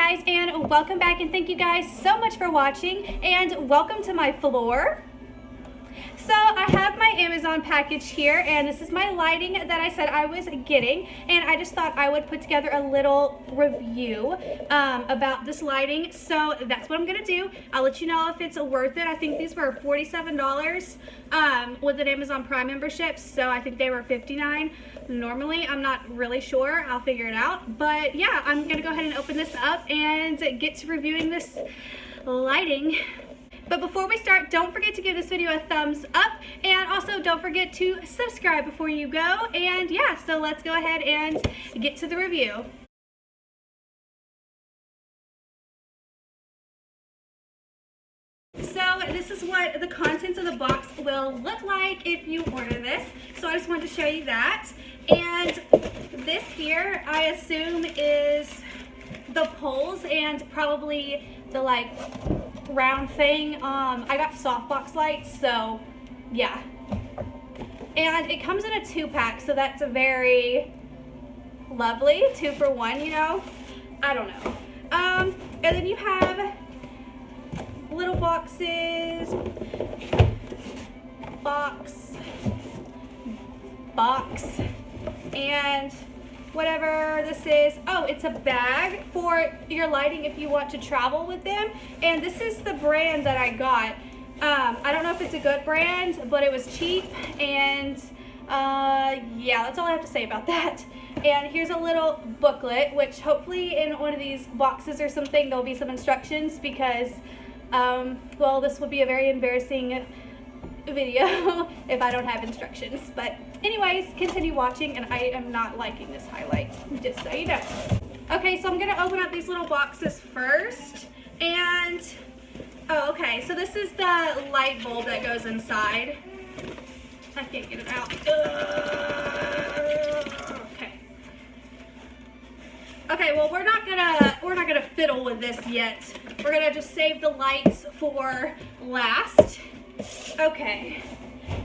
guys, and welcome back, and thank you guys so much for watching, and welcome to my floor. So I have my Amazon package here, and this is my lighting that I said I was getting, and I just thought I would put together a little review about this lighting. So that's what I'm gonna do. I'll let you know if it's worth it. I think these were $47 with an Amazon Prime membership, so I think they were $59 normally. I'm not really sure. I'll figure it out. But yeah, I'm gonna go ahead and open this up and get to reviewing this lighting. But before we start, don't forget to give this video a thumbs up, and also don't forget to subscribe before you go. And yeah, so let's go ahead and get to the review. So this is what the contents of the box will look like if you order this. So I just wanted to show you that. And this here, I assume, is the poles and probably the like round thing. I got softbox lights, so yeah. And it comes in a 2-pack, so that's a very lovely 2 for 1, you know. I don't know. And then you have little boxes, box, and whatever this is. Oh, it's a bag for your lighting if you want to travel with them. And this is the brand that I got. I don't know if it's a good brand, but it was cheap. And yeah, that's all I have to say about that. And here's a little booklet, which hopefully in one of these boxes or something there'll be some instructions, because well, this would be a very embarrassing video if I don't have instructions. But anyways, continue watching, and I am not liking this highlight, just so you know. Okay, so I'm gonna open up these little boxes first, and oh, okay, so this is the light bulb that goes inside. I can't get it out. Okay, well, we're not gonna fiddle with this yet. We're gonna just save the lights for last. Okay,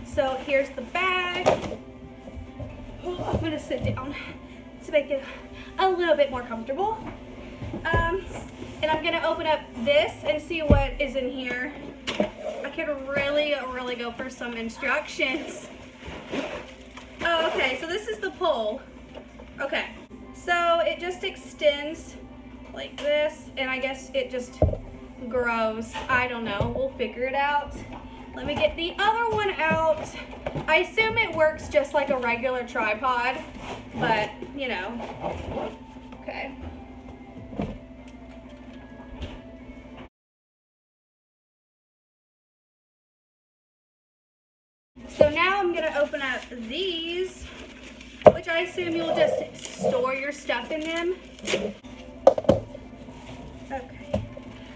so here's the bag. Oh, I'm gonna sit down to make it a little bit more comfortable. And I'm gonna open up this and see what is in here. I could really go for some instructions. Oh, okay, so this is the pole. Okay, so it just extends like this, and I guess it just grows. I don't know, we'll figure it out. Let me get the other one out. I assume it works just like a regular tripod, but you know. Okay. So now I'm gonna open up these, which I assume you'll just store your stuff in them. Okay.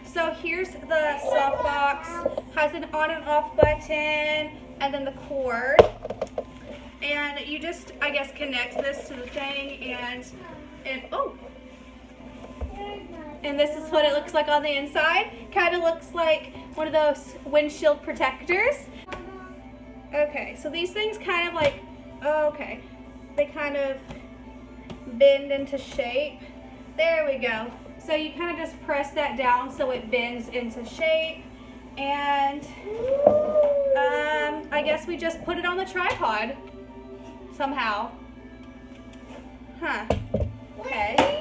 So here's the softbox, has an on and off button, and then the cord. And you just, I guess, connect this to the thing, and oh! And this is what it looks like on the inside. Kind of looks like one of those windshield protectors. Okay, so these things kind of like, oh, okay, they kind of bend into shape. There we go. So you kind of just press that down so it bends into shape, and I guess we just put it on the tripod somehow. Huh. Okay.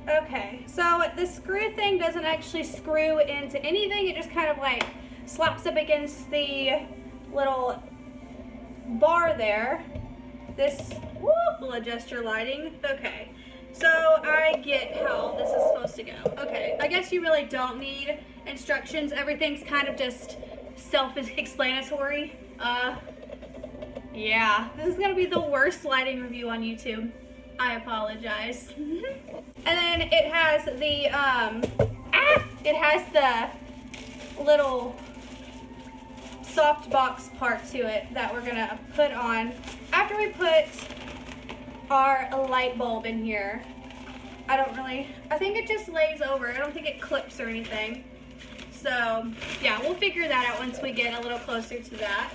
Okay, so the screw thing doesn't actually screw into anything. It just kind of like slaps up against the little bar there. This will adjust your lighting. Okay, so I get how this is supposed to go. Okay, I guess you really don't need instructions. Everything's kind of just self-explanatory. Yeah, this is gonna be the worst lighting review on YouTube. I apologize. And then it has the little softbox part to it that we're gonna put on after we put our light bulb in here. I think it just lays over. I don't think it clips or anything. So yeah, we'll figure that out once we get a little closer to that.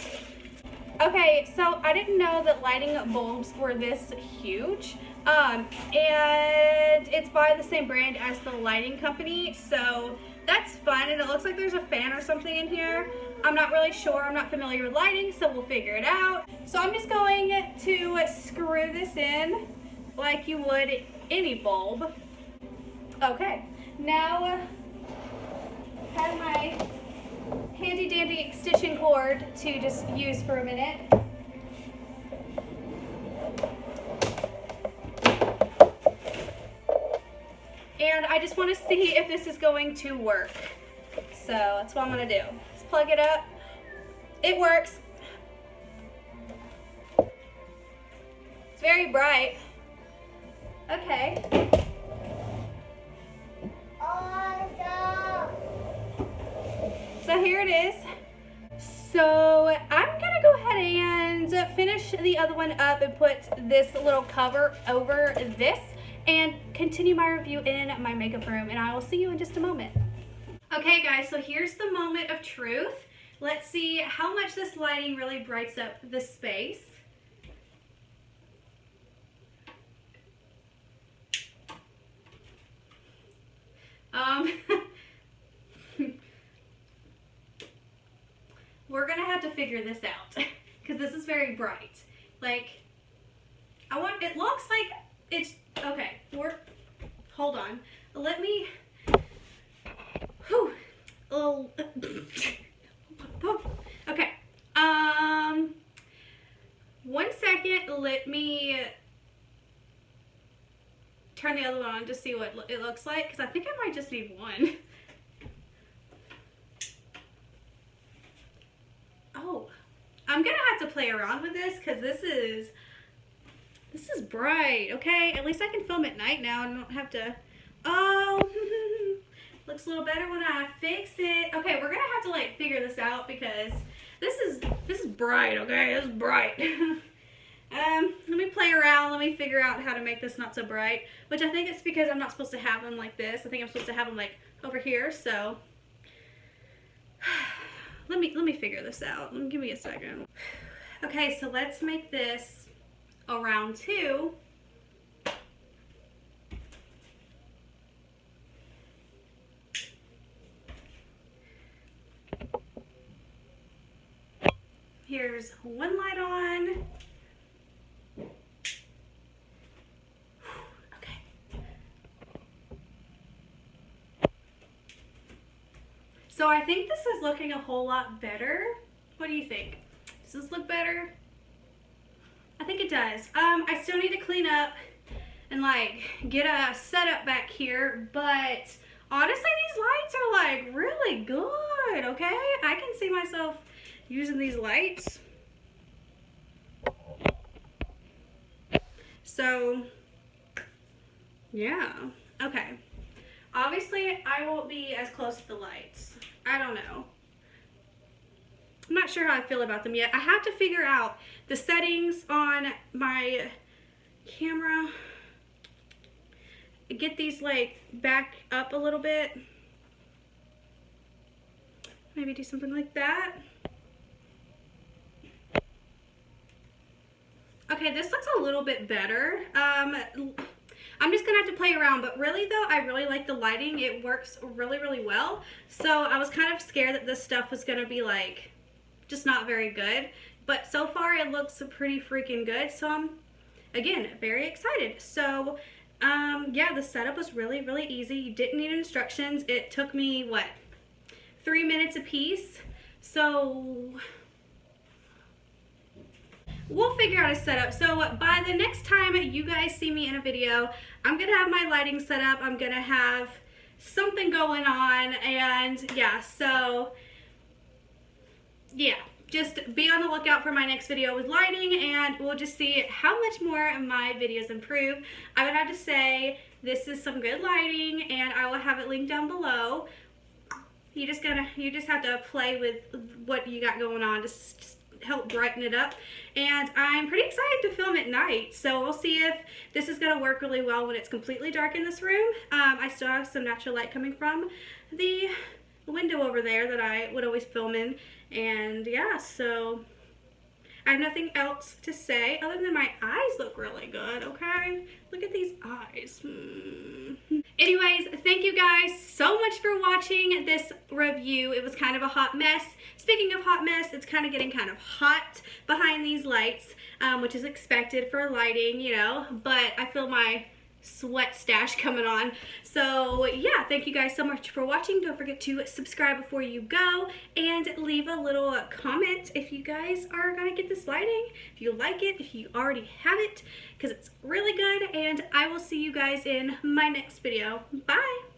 Okay, so I didn't know that lighting bulbs were this huge. And it's by the same brand as the lighting company, so that's fun. And it looks like there's a fan or something in here. I'm not really sure. I'm not familiar with lighting, so we'll figure it out. So I'm just going to screw this in like you would any bulb. Okay, now I have my handy dandy extension cord to just use for a minute. And I just want to see if this is going to work. So that's what I'm going to do. Let's plug it up. It works. It's very bright. Okay. So here it is. So I'm gonna go ahead and finish the other one up and put this little cover over this and continue my review in my makeup room, and I will see you in just a moment. Okay guys, so here's the moment of truth. Let's see how much this lighting really brights up the space. We're gonna have to figure this out because this is very bright. Like, it looks like it's, okay, hold on. Let me, okay. 1 second, let me turn the other one on to see what it looks like, because I think I might just need one. Oh, I'm gonna have to play around with this because this is bright. Okay, at least I can film at night now and I don't have to. Oh, looks a little better when I fix it. Okay, we're gonna have to like figure this out because this is bright. Okay, it's bright. Let me play around. Let me figure out how to make this not so bright. Which I think it's because I'm not supposed to have them like this. I think I'm supposed to have them like over here. So. Let me figure this out. Give me a second. Okay, so let's make this around 2. Here's one light on. So I think this is looking a whole lot better. What do you think? Does this look better? I think it does. I still need to clean up and like get a setup back here, but honestly these lights are like really good, okay? I can see myself using these lights. So, yeah, okay. Obviously, I won't be as close to the lights. I don't know. I'm not sure how I feel about them yet. I have to figure out the settings on my camera. Get these like back up a little bit. Maybe do something like that. Okay, this looks a little bit better. I'm just gonna have to play around, but really though, I really like the lighting. It works really, really well. So I was kind of scared that this stuff was gonna be like, just not very good. But so far it looks pretty freaking good. So I'm, again, very excited. So yeah, the setup was really, really easy. You didn't need instructions. It took me, what, 3 minutes a piece. So we'll figure out a setup. So by the next time you guys see me in a video, I'm gonna have my lighting set up. I'm gonna have something going on, and yeah, so yeah, just be on the lookout for my next video with lighting, and we'll just see how much more my videos improve. I would have to say this is some good lighting, and I will have it linked down below. You just have to play with what you got going on to help brighten it up. And I'm pretty excited to film at night, so we'll see if this is going to work really well when it's completely dark in this room. I still have some natural light coming from the window over there that I would always film in. And yeah, so I have nothing else to say other than my eyes look really good, okay? Look at these eyes. Anyways, thank you guys so much for watching this review. It was kind of a hot mess. Speaking of hot mess, it's kind of getting kind of hot behind these lights, which is expected for lighting, you know, but I feel my sweat stash coming on. So yeah, thank you guys so much for watching. Don't forget to subscribe before you go and leave a little comment if you guys are gonna get this lighting, if you like it, if you already have it, because it's really good. And I will see you guys in my next video. Bye.